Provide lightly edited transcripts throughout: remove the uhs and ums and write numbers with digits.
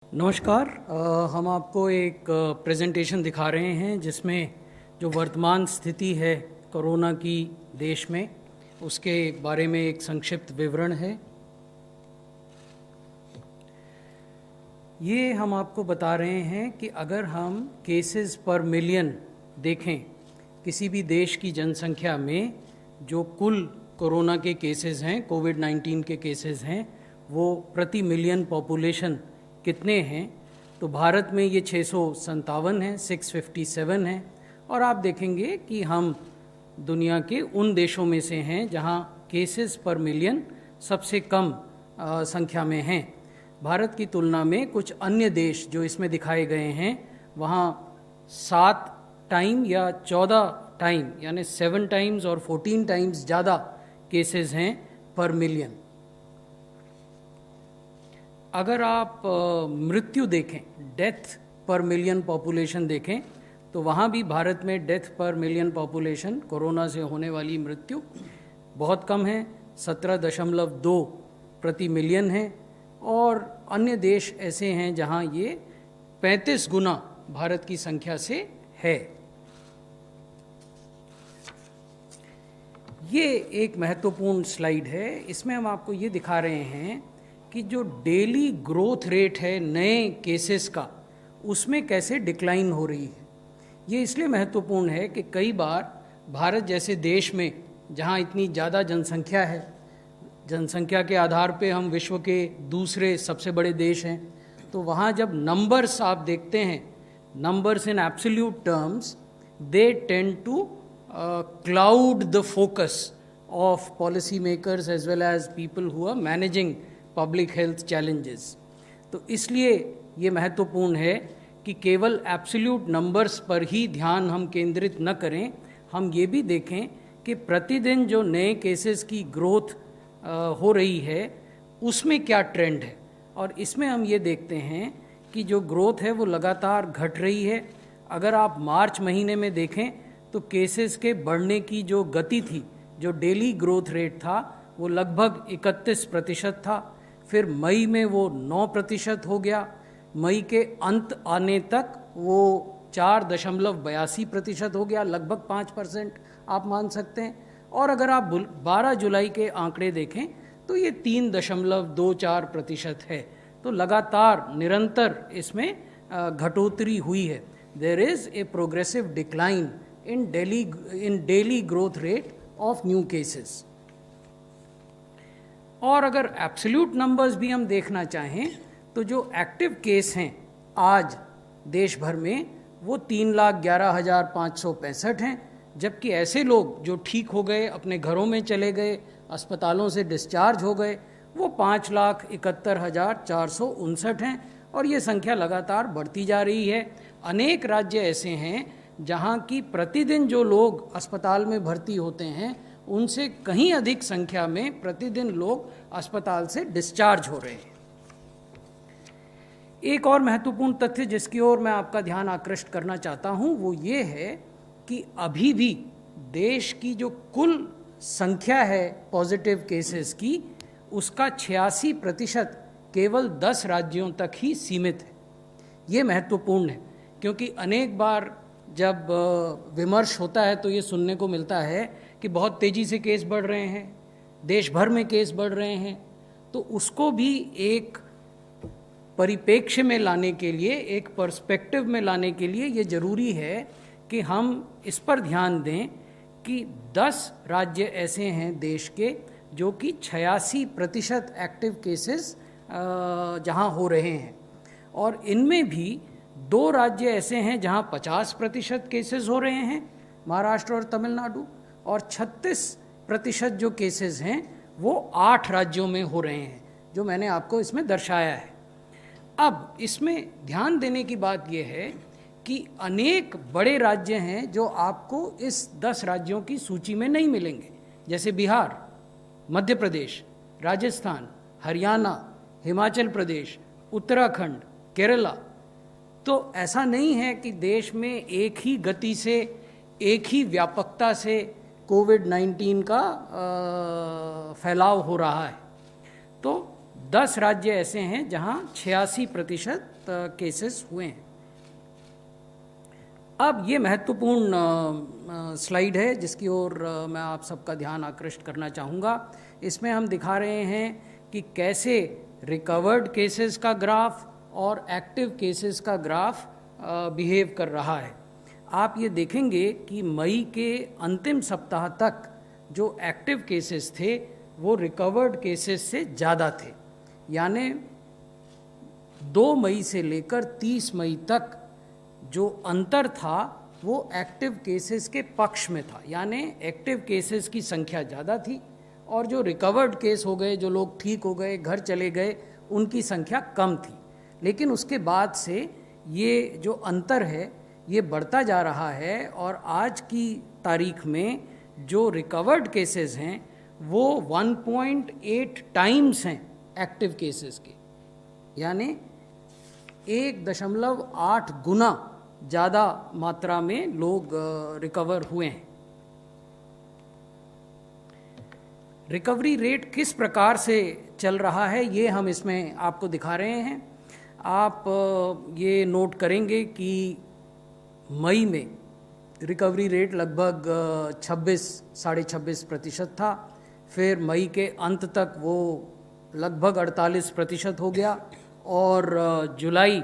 नमस्कार। हम आपको एक प्रेजेंटेशन दिखा रहे हैं जिसमें जो वर्तमान स्थिति है कोरोना की देश में उसके बारे में एक संक्षिप्त विवरण है। ये हम आपको बता रहे हैं कि अगर हम केसेस पर मिलियन देखें किसी भी देश की जनसंख्या में, जो कुल कोरोना के केसेस हैं, कोविड-19 के केसेस हैं, वो प्रति मिलियन पॉपुलेशन कितने हैं, तो भारत में ये 657 है, 657 है। और आप देखेंगे कि हम दुनिया के उन देशों में से हैं जहां केसेस पर मिलियन सबसे कम संख्या में हैं। भारत की तुलना में कुछ अन्य देश जो इसमें दिखाए गए हैं वहाँ 7 टाइम या 14 टाइम यानी 7 टाइम्स और 14 टाइम्स ज़्यादा केसेस हैं पर मिलियन। अगर आप मृत्यु देखें, डेथ पर मिलियन पॉपुलेशन देखें, तो वहाँ भी भारत में डेथ पर मिलियन पॉपुलेशन कोरोना से होने वाली मृत्यु बहुत कम है, 17.2 प्रति मिलियन है। और अन्य देश ऐसे हैं जहाँ ये 35 गुना भारत की संख्या से है। ये एक महत्वपूर्ण स्लाइड है। इसमें हम आपको ये दिखा रहे हैं कि जो डेली ग्रोथ रेट है नए केसेस का, उसमें कैसे डिक्लाइन हो रही है। ये इसलिए महत्वपूर्ण है कि कई बार भारत जैसे देश में जहाँ इतनी ज़्यादा जनसंख्या है, जनसंख्या के आधार पे हम विश्व के दूसरे सबसे बड़े देश हैं, तो वहाँ जब नंबर्स आप देखते हैं, numbers in absolute terms, they tend to cloud the focus of policy makers as well as people who are managing public health challenges. तो इसलिए ये महत्वपूर्ण है कि केवल एब्सोल्यूट नंबर्स पर ही ध्यान हम केंद्रित न करें, हम ये भी देखें कि प्रतिदिन जो नए केसेस की ग्रोथ हो रही है उसमें क्या ट्रेंड है। और इसमें हम ये देखते हैं कि जो ग्रोथ है वो लगातार घट रही है। अगर आप मार्च महीने में देखें तो केसेस के बढ़ने की जो गति थी, जो डेली ग्रोथ रेट था, वो लगभग 31% था। फिर मई में वो 9% हो गया। मई के अंत आने तक वो 4.82% हो गया, लगभग 5% आप मान सकते हैं। और अगर आप 12 जुलाई के आंकड़े देखें तो ये 3.24% है। तो लगातार निरंतर इसमें घटोतरी हुई है। There is a progressive decline in daily growth rate of new cases. और अगर एब्सोल्यूट नंबर्स भी हम देखना चाहें तो जो एक्टिव केस हैं आज देश भर में वो 3,11,565 हैं, जबकि ऐसे लोग जो ठीक हो गए, अपने घरों में चले गए, अस्पतालों से डिस्चार्ज हो गए, वो 5,71,459 हैं। और ये संख्या लगातार बढ़ती जा रही है। अनेक राज्य ऐसे हैं जहाँ की प्रतिदिन जो लोग अस्पताल में भर्ती होते हैं उनसे कहीं अधिक संख्या में प्रतिदिन लोग अस्पताल से डिस्चार्ज हो रहे हैं। एक और महत्वपूर्ण तथ्य जिसकी ओर मैं आपका ध्यान आकृष्ट करना चाहता हूं वो ये है कि अभी भी देश की जो कुल संख्या है पॉजिटिव केसेस की, उसका 86% केवल 10 राज्यों तक ही सीमित है। ये महत्वपूर्ण है क्योंकि अनेक बार जब विमर्श होता है तो ये सुनने को मिलता है कि बहुत तेज़ी से केस बढ़ रहे हैं, देश भर में केस बढ़ रहे हैं। तो उसको भी एक परिप्रेक्ष्य में लाने के लिए, एक पर्सपेक्टिव में लाने के लिए ये ज़रूरी है कि हम इस पर ध्यान दें कि 10 राज्य ऐसे हैं देश के जो कि 86% एक्टिव केसेस जहां हो रहे हैं। और इनमें भी 2 राज्य ऐसे हैं जहां 50% केसेस हो रहे हैं, महाराष्ट्र और तमिलनाडु। और 36% जो केसेस हैं वो 8 राज्यों में हो रहे हैं, जो मैंने आपको इसमें दर्शाया है। अब इसमें ध्यान देने की बात यह है कि अनेक बड़े राज्य हैं जो आपको इस 10 राज्यों की सूची में नहीं मिलेंगे, जैसे बिहार, मध्य प्रदेश, राजस्थान, हरियाणा, हिमाचल प्रदेश, उत्तराखंड, केरला। तो ऐसा नहीं है कि देश में एक ही गति से, एक ही व्यापकता से कोविड-19 का फैलाव हो रहा है। तो 10 राज्य ऐसे हैं जहां 86% केसेस हुए हैं। अब ये महत्वपूर्ण स्लाइड है जिसकी ओर मैं आप सबका ध्यान आकृष्ट करना चाहूँगा। इसमें हम दिखा रहे हैं कि कैसे रिकवर्ड केसेस का ग्राफ और एक्टिव केसेस का ग्राफ बिहेव कर रहा है। आप ये देखेंगे कि मई के अंतिम सप्ताह तक जो एक्टिव केसेस थे वो रिकवर्ड केसेस से ज़्यादा थे, यानी 2 मई से लेकर 30 मई तक जो अंतर था वो एक्टिव केसेस के पक्ष में था, यानी एक्टिव केसेस की संख्या ज़्यादा थी और जो रिकवर्ड केस हो गए, जो लोग ठीक हो गए, घर चले गए, उनकी संख्या कम थी। लेकिन उसके बाद से ये जो अंतर है ये बढ़ता जा रहा है और आज की तारीख में जो रिकवर्ड केसेस हैं वो 1.8 टाइम्स हैं एक्टिव केसेस के, यानी 1.8 गुना ज़्यादा मात्रा में लोग रिकवर हुए हैं। रिकवरी रेट किस प्रकार से चल रहा है ये हम इसमें आपको दिखा रहे हैं। आप ये नोट करेंगे कि मई में रिकवरी रेट लगभग 26-26.5% था, फिर मई के अंत तक वो लगभग 48% हो गया और जुलाई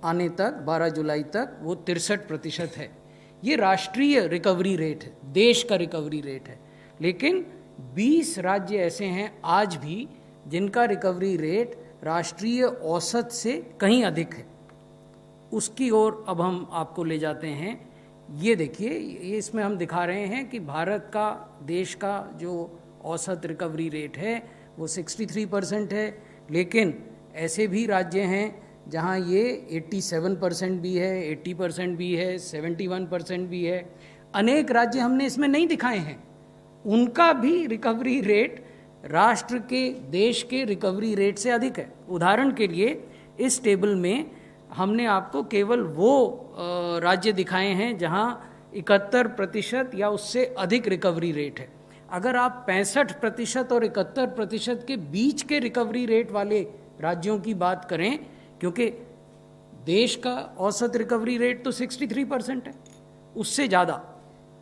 आने तक 12 जुलाई तक वो 63% है। ये राष्ट्रीय रिकवरी रेट है, देश का रिकवरी रेट है। लेकिन 20 राज्य ऐसे हैं आज भी जिनका रिकवरी रेट राष्ट्रीय औसत से कहीं अधिक है। उसकी ओर अब हम आपको ले जाते हैं। ये देखिए, ये इसमें हम दिखा रहे हैं कि भारत का, देश का जो औसत रिकवरी रेट है वो 63% है, लेकिन ऐसे भी राज्य हैं जहां ये 87% भी है, 80% भी है, 71% भी है। अनेक राज्य हमने इसमें नहीं दिखाए हैं, उनका भी रिकवरी रेट राष्ट्र के, देश के रिकवरी रेट से अधिक है। उदाहरण के लिए इस टेबल में हमने आपको केवल वो राज्य दिखाए हैं जहां 71% या उससे अधिक रिकवरी रेट है। अगर आप 65% और 71% के बीच के रिकवरी रेट वाले राज्यों की बात करें, क्योंकि देश का औसत रिकवरी रेट तो 63% है, उससे ज़्यादा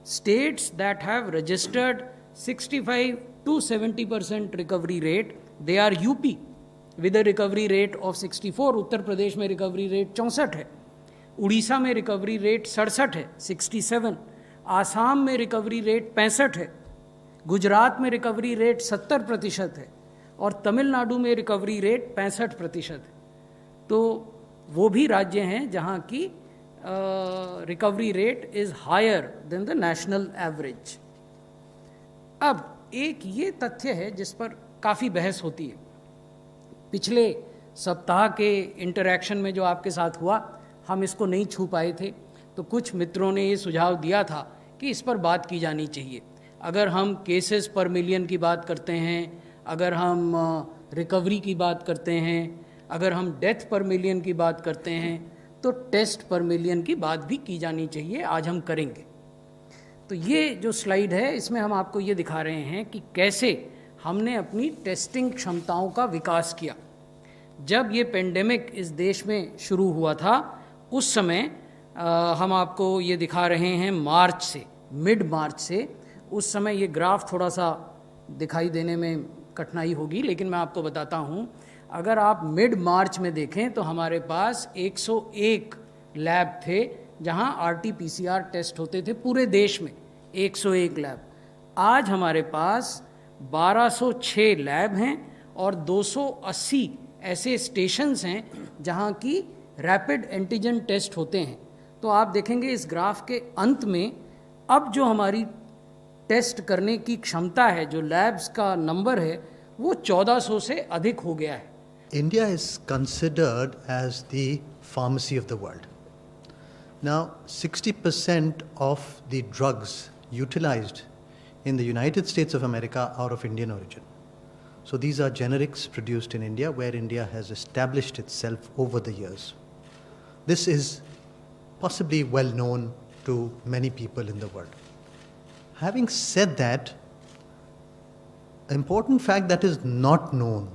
states that have registered 65 to 70% recovery rate, they are UP with a recovery rate of 64, Uttar Pradesh में रिकवरी रेट 64 है, उड़ीसा में रिकवरी रेट 67 है 67, आसाम में रिकवरी रेट 65 है, गुजरात में रिकवरी रेट 70% है और तमिलनाडु में रिकवरी रेट 65% है। तो वो भी राज्य हैं जहाँ की recovery rate is higher than the national average. अब एक ये तथ्य है जिस पर काफ़ी बहस होती है। पिछले सप्ताह के इंटरैक्शन में जो आपके साथ हुआ, हम इसको नहीं छू पाए थे, तो कुछ मित्रों ने ये सुझाव दिया था कि इस पर बात की जानी चाहिए। अगर हम केसेस पर मिलियन की बात करते हैं, अगर हम रिकवरी की बात करते हैं, अगर हम डेथ पर मिलियन की बात करते हैं, तो टेस्ट पर मिलियन की बात भी की जानी चाहिए। आज हम करेंगे। तो ये जो स्लाइड है इसमें हम आपको ये दिखा रहे हैं कि कैसे हमने अपनी टेस्टिंग क्षमताओं का विकास किया। जब ये पेंडेमिक इस देश में शुरू हुआ था, उस समय हम आपको ये दिखा रहे हैं मार्च से, मिड मार्च से। उस समय ये ग्राफ थोड़ा सा दिखाई देने में कठिनाई होगी, लेकिन मैं आपको बताता हूँ। अगर आप मिड मार्च में देखें तो हमारे पास 101 लैब थे जहां RT-PCR टेस्ट होते थे पूरे देश में, 101 लैब। आज हमारे पास 1206 लैब हैं और 280 ऐसे स्टेशंस हैं जहां की रैपिड एंटीजन टेस्ट होते हैं। तो आप देखेंगे इस ग्राफ के अंत में अब जो हमारी टेस्ट करने की क्षमता है, जो लैब्स का नंबर है, वो 1400 से अधिक हो गया है। India is considered as the pharmacy of the world. Now, 60% of the drugs utilized in the United States of America are of Indian origin. So these are generics produced in India, where India has established itself over the years. This is possibly well known to many people in the world. Having said that, an important fact that is not known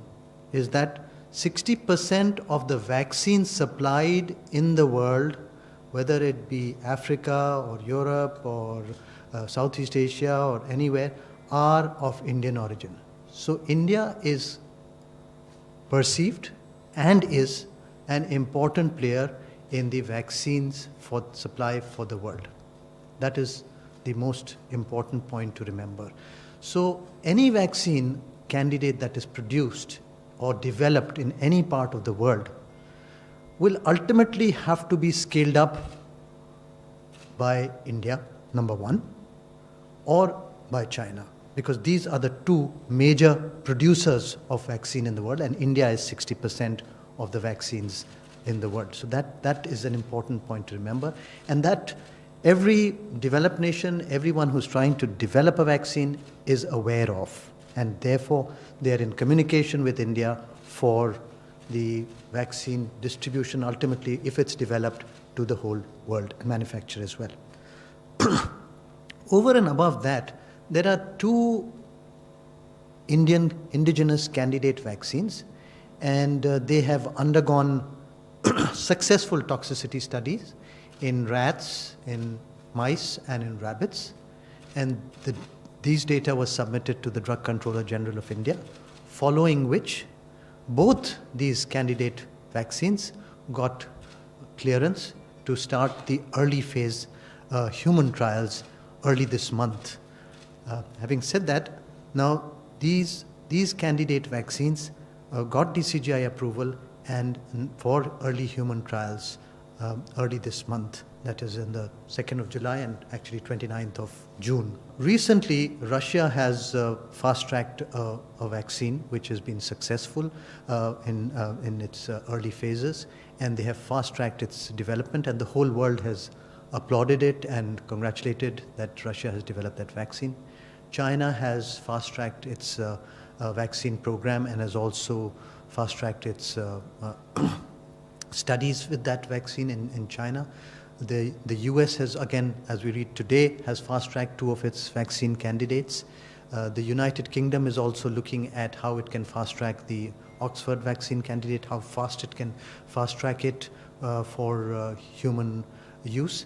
is that 60% of the vaccines supplied in the world, whether it be Africa or Europe or Southeast Asia or anywhere, are of Indian origin. So India is perceived and is an important player in the vaccines for supply for the world. That is the most important point to remember. So any vaccine candidate that is produced or developed in any part of the world will ultimately have to be scaled up by India, number one, or by China, because these are the two major producers of vaccine in the world, and India is 60% of the vaccines in the world. So that is an important point to remember, and that every developed nation, everyone who's trying to develop a vaccine is aware of, and therefore they are in communication with India for the vaccine distribution, ultimately, if it's developed, to the whole world and manufacture as well. Over and above that, there are two Indian indigenous candidate vaccines, and they have undergone successful toxicity studies in rats, in mice, and in rabbits. And these data was submitted to the Drug Controller General of India, following which both these candidate vaccines got clearance to start the early phase human trials early this month. Having said that, now these candidate vaccines got DCGI approval and for early human trials early this month. That is in the 2nd of July and actually 29th of June. Recently, Russia has fast-tracked a vaccine which has been successful in its early phases, and they have fast-tracked its development, and the whole world has applauded it and congratulated that Russia has developed that vaccine. China has fast-tracked its vaccine program and has also fast-tracked its studies with that vaccine in China. The US has, again, as we read today, has fast-tracked two of its vaccine candidates. The United Kingdom is also looking at how it can fast-track the Oxford vaccine candidate, how fast it can fast-track it for human use.